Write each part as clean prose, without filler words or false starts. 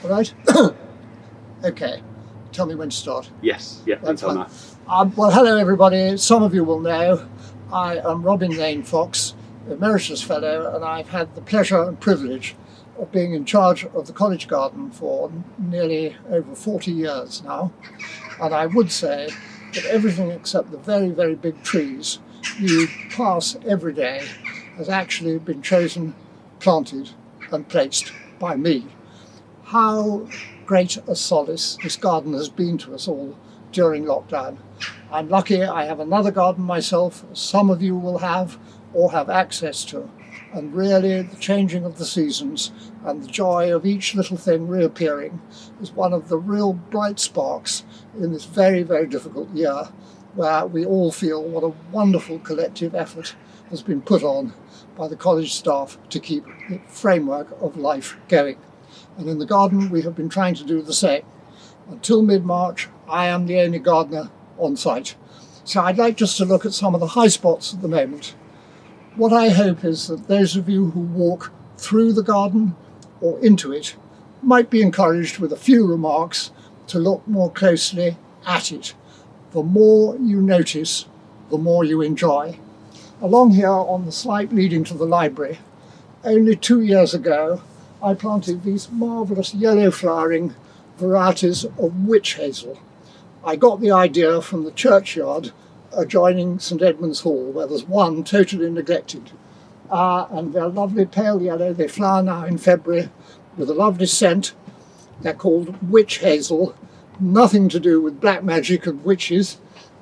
All right? Okay. Tell me when to start. Yes, yeah, That's until fine. now. Well, hello everybody. Some of you will know I am Robin Lane Fox, Emeritus Fellow, and I've had the pleasure and privilege of being in charge of the College Garden for nearly over 40 years now. And I would say that everything except the very, very big trees you pass every day has actually been chosen, planted and placed by me. How great a solace this garden has been to us all during lockdown. I'm lucky I have another garden myself, some of you will have or have access to. And really the changing of the seasons and the joy of each little thing reappearing is one of the real bright sparks in this very, very difficult year, where we all feel what a wonderful collective effort has been put on by the college staff to keep the framework of life going. And in the garden we have been trying to do the same. Until mid-March, I am the only gardener on site. So I'd like just to look at some of the high spots at the moment. What I hope is that those of you who walk through the garden or into it might be encouraged with a few remarks to look more closely at it. The more you notice, the more you enjoy. Along here on the slight leading to the library, only 2 years ago, I planted these marvellous yellow flowering varieties of witch hazel. I got the idea from the churchyard adjoining St Edmund's Hall, where there's one totally neglected. And they're lovely pale yellow. They flower now in February with a lovely scent. They're called witch hazel. Nothing to do with black magic and witches,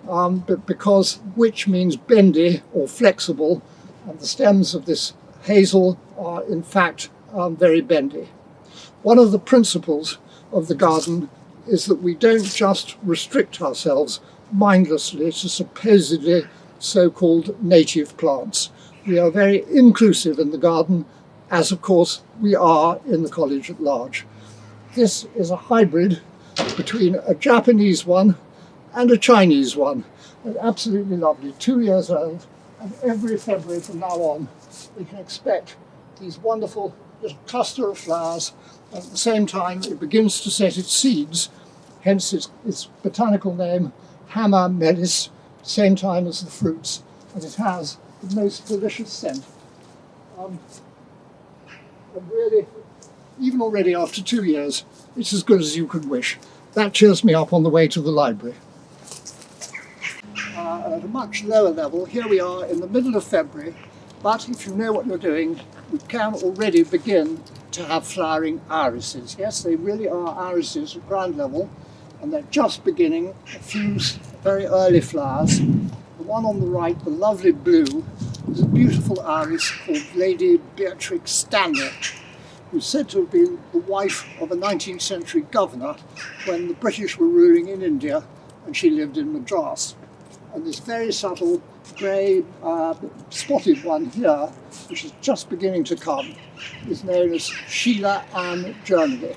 but because witch means bendy or flexible, and the stems of this hazel are in fact very bendy. One of the principles of the garden is that we don't just restrict ourselves mindlessly to supposedly so-called native plants. We are very inclusive in the garden, as of course we are in the college at large. This is a hybrid between a Japanese one and a Chinese one. They're absolutely lovely, 2 years old, and every February from now on we can expect these wonderful little cluster of flowers. At the same time it begins to set its seeds, hence its botanical name Hammer Melis, same time as the fruits, and it has the most delicious scent. And really, even already after 2 years, it's as good as you could wish. That cheers me up on the way to the library. At a much lower level, here we are in the middle of February, but if you know what you're doing, you can already begin to have flowering irises. Yes, they really are irises at ground level, and they're just beginning a few very early flowers. The one on the right, the lovely blue, is a beautiful iris called Lady Beatrix Stanley, who's said to have been the wife of a 19th century governor when the British were ruling in India and she lived in Madras. And this very subtle grey spotted one here, which is just beginning to come, is known as Sheila Ann Germany.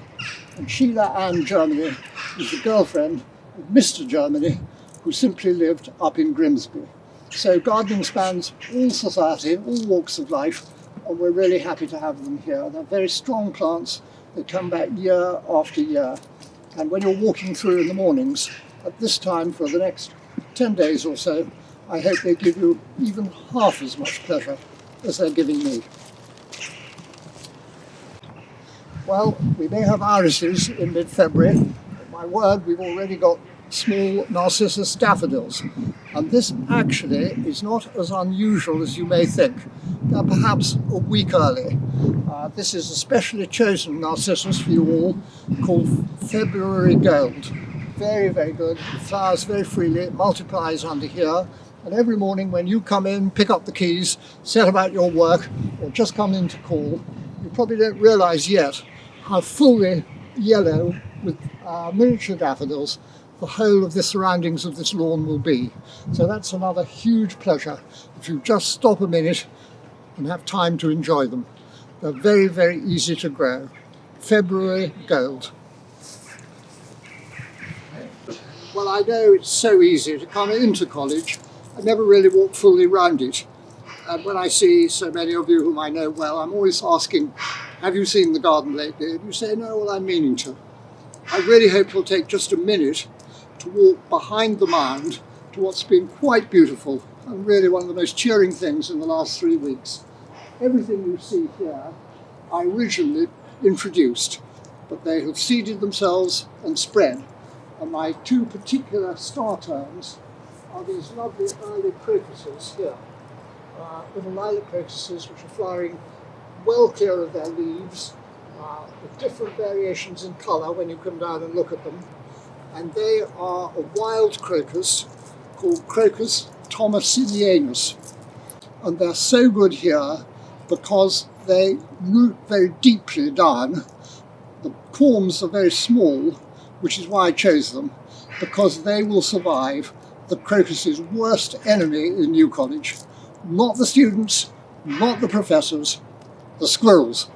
And Sheila Ann Germany is the girlfriend of Mr. Germany, who simply lived up in Grimsby. So gardening spans all society, all walks of life, and we're really happy to have them here. They're very strong plants that come back year after year. And when you're walking through in the mornings, at this time for the next 10 days or so, I hope they give you even half as much pleasure as they're giving me. Well, we may have irises in mid-February, but my word, we've already got small Narcissus daffodils. And this actually is not as unusual as you may think. They're perhaps a week early. This is a specially chosen Narcissus for you all called February Gold. Very, very good. It flowers very freely, it multiplies under here. And every morning when you come in, pick up the keys, set about your work, or just come in to call, you probably don't realise yet how fully yellow with miniature daffodils the whole of the surroundings of this lawn will be. So that's another huge pleasure if you just stop a minute and have time to enjoy them. They're very, very easy to grow. February Gold. Well, I know it's so easy to come into college. I never really walk fully round it. And when I see so many of you whom I know well, I'm always asking, have you seen the garden lately? And you say, no, well, I'm meaning to. I really hope you'll take just a minute to walk behind the mound to what's been quite beautiful and really one of the most cheering things in the last 3 weeks. Everything you see here, I originally introduced, but they have seeded themselves and spread. And my two particular star terms are these lovely early crocuses here. Little lilac crocuses which are flowering well clear of their leaves, with different variations in colour when you come down and look at them. And they are a wild crocus called Crocus thomasinianus. And they're so good here because they root very deeply down. The corms are very small, which is why I chose them, because they will survive the crocus's worst enemy in New College. Not the students, not the professors, the squirrels.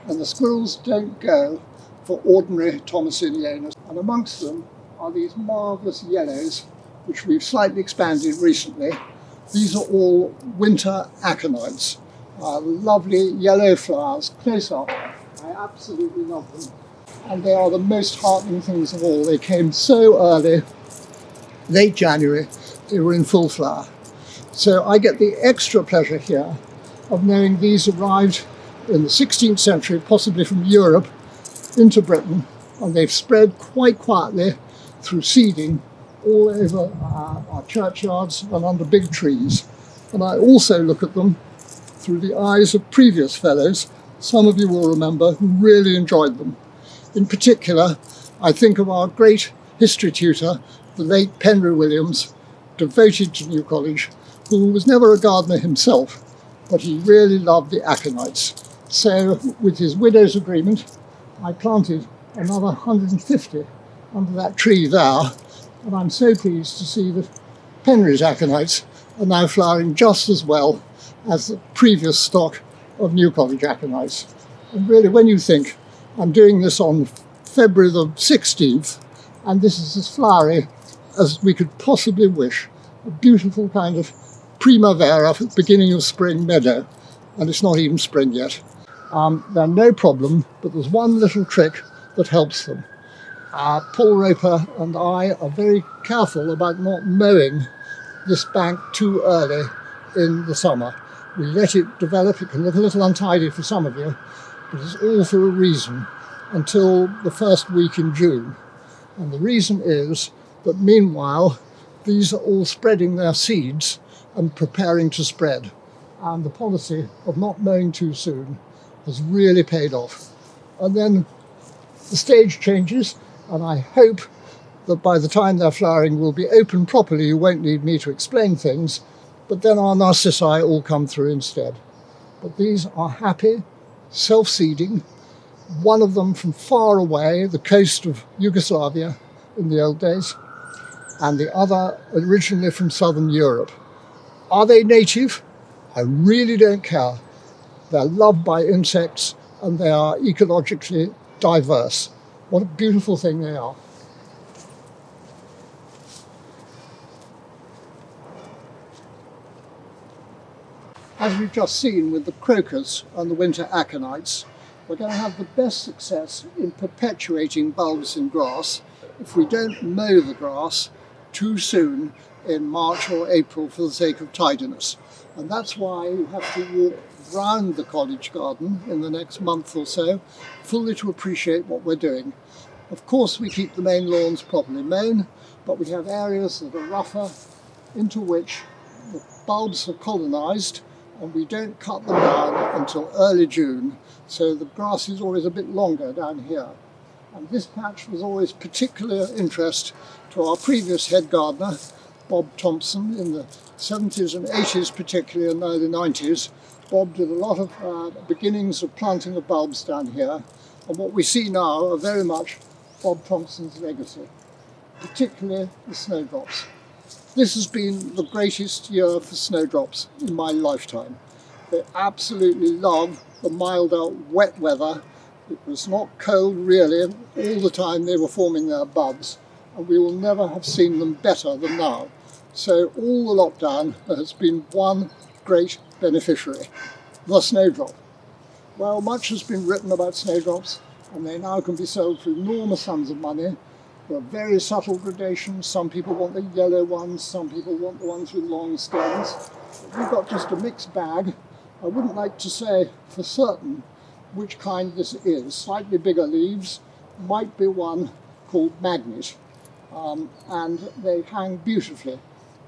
And the squirrels don't go for ordinary thomasinianus. And amongst them are these marvellous yellows, which we've slightly expanded recently. These are all winter aconites. Lovely yellow flowers, close up. I absolutely love them. And they are the most heartening things of all. They came so early, late January, they were in full flower. So I get the extra pleasure here of knowing these arrived in the 16th century, possibly from Europe into Britain, and they've spread quite quietly through seeding all over our churchyards and under big trees. And I also look at them through the eyes of previous fellows, some of you will remember, who really enjoyed them. In particular, I think of our great history tutor, the late Penry Williams, devoted to New College, who was never a gardener himself, but he really loved the aconites. So, with his widow's agreement, I planted another 150 under that tree there, and I'm so pleased to see that Penry's aconites are now flowering just as well as the previous stock of New College aconites. And really, when you think, I'm doing this on February the 16th, and this is as flowery as we could possibly wish. A beautiful kind of primavera, beginning of spring meadow, and it's not even spring yet. They're no problem, but there's one little trick that helps them. Paul Roper and I are very careful about not mowing this bank too early in the summer. We let it develop. It can look a little untidy for some of you, but it's all for a reason, until the first week in June. And the reason is that meanwhile, these are all spreading their seeds and preparing to spread. And the policy of not mowing too soon has really paid off. And then the stage changes, and I hope that by the time they're flowering will be open properly. You won't need me to explain things, but then our narcissi all come through instead. But these are happy, self-seeding, one of them from far away, the coast of Yugoslavia in the old days, and the other originally from southern Europe. Are they native? I really don't care. They're loved by insects and they are ecologically diverse. What a beautiful thing they are. As we've just seen with the crocus and the winter aconites, we're going to have the best success in perpetuating bulbs in grass if we don't mow the grass too soon in March or April for the sake of tidiness. And that's why you have to walk round the college garden in the next month or so, fully to appreciate what we're doing. Of course, we keep the main lawns properly mown, but we have areas that are rougher, into which the bulbs are colonised, and we don't cut them down until early June, so the grass is always a bit longer down here. And this patch was always particular interest to our previous head gardener, Bob Thompson, in the 70s and 80s particularly, and early 90s. Bob did a lot of beginnings of planting of bulbs down here, and what we see now are very much Bob Thompson's legacy, particularly the snowdrops. This has been the greatest year for snowdrops in my lifetime. They absolutely love the milder, wet weather. It was not cold really, all the time they were forming their buds, and we will never have seen them better than now. So all the lockdown has been one great beneficiary, the snowdrop. Well, much has been written about snowdrops, and they now can be sold for enormous sums of money. There are very subtle gradations. Some people want the yellow ones, some people want the ones with long stems. But we've got just a mixed bag. I wouldn't like to say for certain which kind this is. Slightly bigger leaves might be one called Magnet, and they hang beautifully.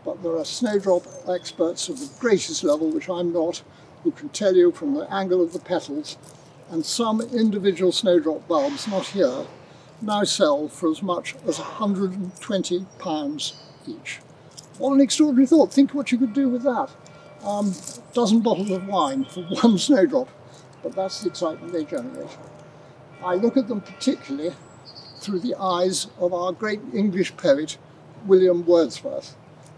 But there are snowdrop experts of the greatest level, which I'm not, who can tell you from the angle of the petals, and some individual snowdrop bulbs, not here, now sell for as much as £120 each. What an extraordinary thought. Think what you could do with that. A dozen bottles of wine for one snowdrop, but that's the excitement they generate. I look at them particularly through the eyes of our great English poet, William Wordsworth.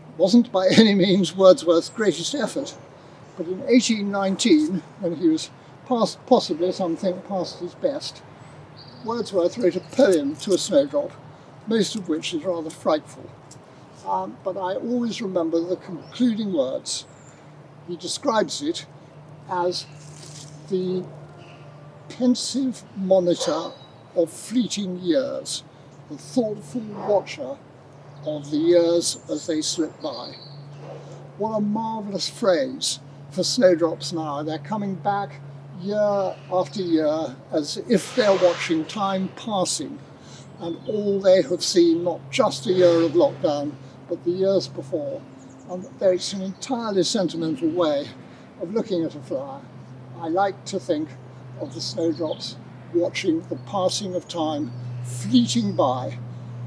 It wasn't by any means Wordsworth's greatest effort, but in 1819, when he was possibly something past his best, Wordsworth wrote a poem to a snowdrop, most of which is rather frightful. But I always remember the concluding words. He describes it as the pensive monitor of fleeting years, the thoughtful watcher of the years as they slip by. What a marvellous phrase for snowdrops now. They're coming back year after year as if they're watching time passing, and all they have seen, not just a year of lockdown, but the years before. And it's an entirely sentimental way of looking at a flower. I like to think of the snowdrops watching the passing of time fleeting by,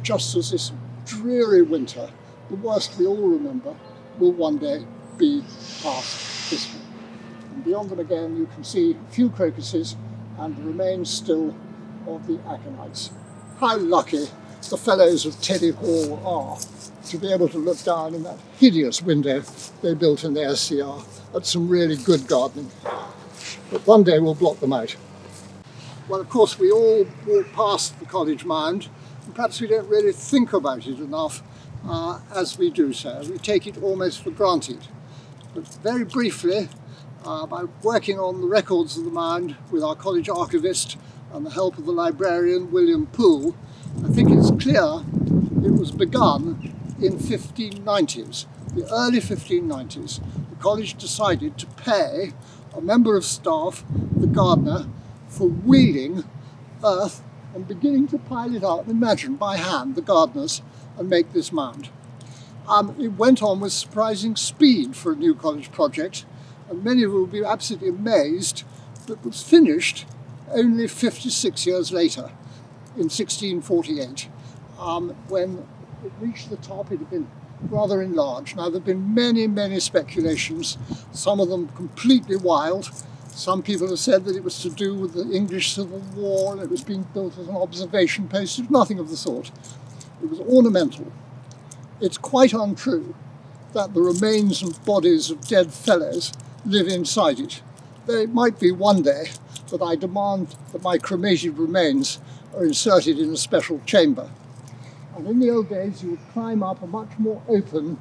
just as this dreary winter, the worst we all remember, will one day be past history. And beyond them again you can see a few crocuses and the remains still of the aconites. How lucky the fellows of Teddy Hall are to be able to look down in that hideous window they built in the SCR at some really good gardening. But one day we'll block them out. Well, of course, we all walk past the college mound, and perhaps we don't really think about it enough as we do so. We take it almost for granted. But very briefly, by working on the records of the mound with our college archivist and the help of the librarian William Poole, I think it's clear it was begun in 1590s, the early 1590s. The college decided to pay a member of staff, the gardener, for wheeling earth and beginning to pile it up, imagine, by hand, the gardeners, and make this mound. It went on with surprising speed for a new college project, and many of you will be absolutely amazed that it was finished only 56 years later, in 1648, when it reached the top. It had been rather enlarged. Now, there have been many, many speculations, some of them completely wild. Some people have said that it was to do with the English Civil War and it was being built as an observation post. It was nothing of the sort. It was ornamental. It's quite untrue that the remains and bodies of dead fellows live inside it. Though it might be one day that I demand that my cremated remains are inserted in a special chamber. And in the old days, you would climb up a much more open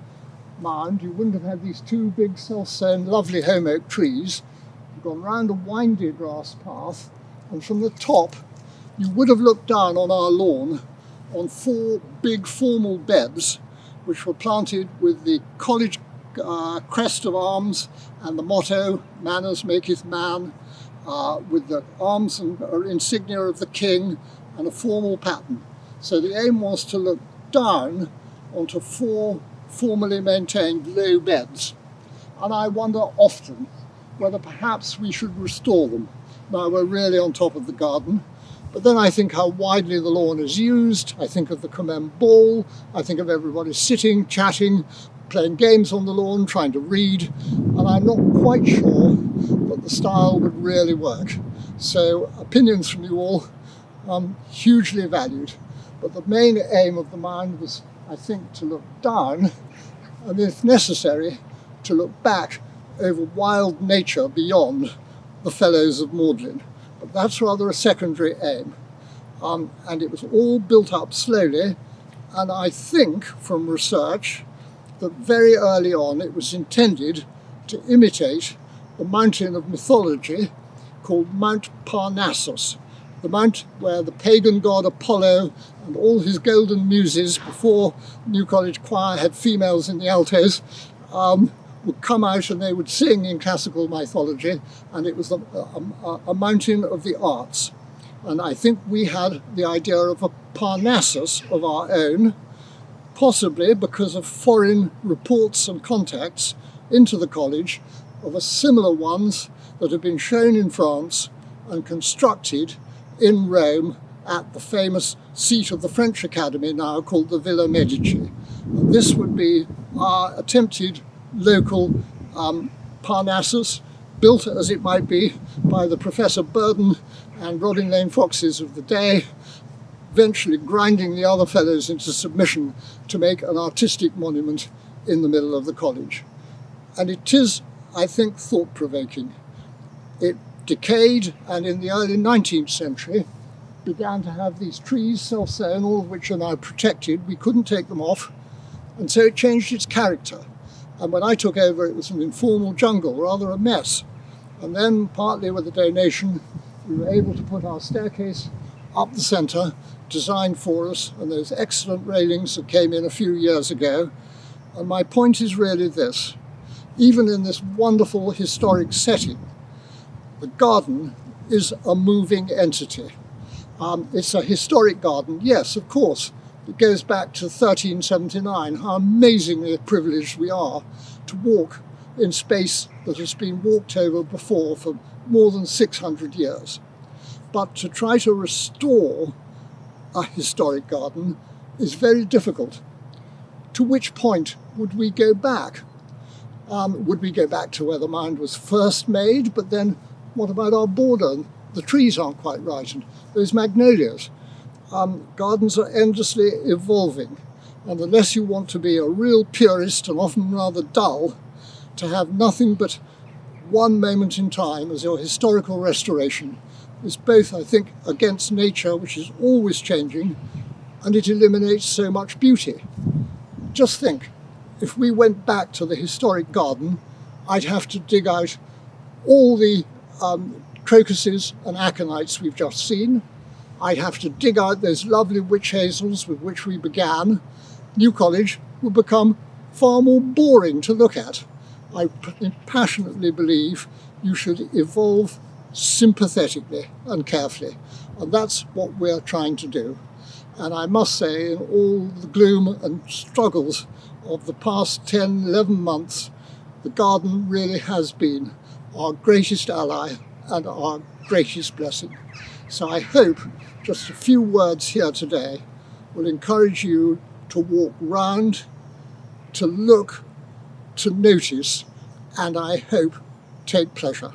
mound. You wouldn't have had these two big self-sown lovely home oak trees. You'd gone round a windy grass path, and from the top you would have looked down on our lawn on 4 big formal beds which were planted with the college crest of arms and the motto, "Manners maketh man," with the arms and insignia of the king and a formal pattern. So the aim was to look down onto 4 formally maintained low beds. And I wonder often whether perhaps we should restore them. Now we're really on top of the garden. But then I think how widely the lawn is used. I think of the Commem Ball. I think of everybody sitting, chatting, playing games on the lawn, trying to read. And I'm not quite sure that the style would really work. So opinions from you all, hugely valued. But the main aim of the mound was, I think, to look down, and if necessary, to look back over wild nature beyond the fellows of Magdalen. But that's rather a secondary aim. And it was all built up slowly, and I think from research that very early on it was intended to imitate the mountain of mythology, called Mount Parnassus, the mount where the pagan god Apollo and all his golden muses, before New College Choir had females in the altos, would come out and they would sing in classical mythology, and it was a mountain of the arts. And I think we had the idea of a Parnassus of our own, possibly because of foreign reports and contacts into the college of a similar ones that have been shown in France and constructed in Rome at the famous seat of the French Academy now called the Villa Medici. And this would be our attempted local Parnassus, built as it might be by the Professor Burden and Robin Lane Foxes of the day, eventually grinding the other fellows into submission to make an artistic monument in the middle of the college. And it is, I think, thought-provoking. It decayed, and in the early 19th century began to have these trees self-sown, all of which are now protected. We couldn't take them off, and so it changed its character. And when I took over, it was an informal jungle, rather a mess. And then, partly with a donation, we were able to put our staircase up the centre, designed for us, and those excellent railings that came in a few years ago. And my point is really this: even in this wonderful historic setting, the garden is a moving entity. It's a historic garden, yes, of course. It goes back to 1379. How amazingly privileged we are to walk in space that has been walked over before for more than 600 years. But to try to restore a historic garden is very difficult. To which point would we go back? Would we go back to where the mound was first made? But then what about our border? The trees aren't quite right, and those magnolias. Gardens are endlessly evolving, and unless you want to be a real purist and often rather dull, to have nothing but one moment in time as your historical restoration is both, I think, against nature, which is always changing, and it eliminates so much beauty. Just think, if we went back to the historic garden, I'd have to dig out all the crocuses and aconites we've just seen. I'd have to dig out those lovely witch hazels with which we began. New College would become far more boring to look at. I passionately believe you should evolve sympathetically and carefully, and that's what we're trying to do. And I must say, in all the gloom and struggles of the past 10, 11 months, the garden really has been our greatest ally and our greatest blessing. So I hope just a few words here today will encourage you to walk round, to look, to notice, and I hope take pleasure.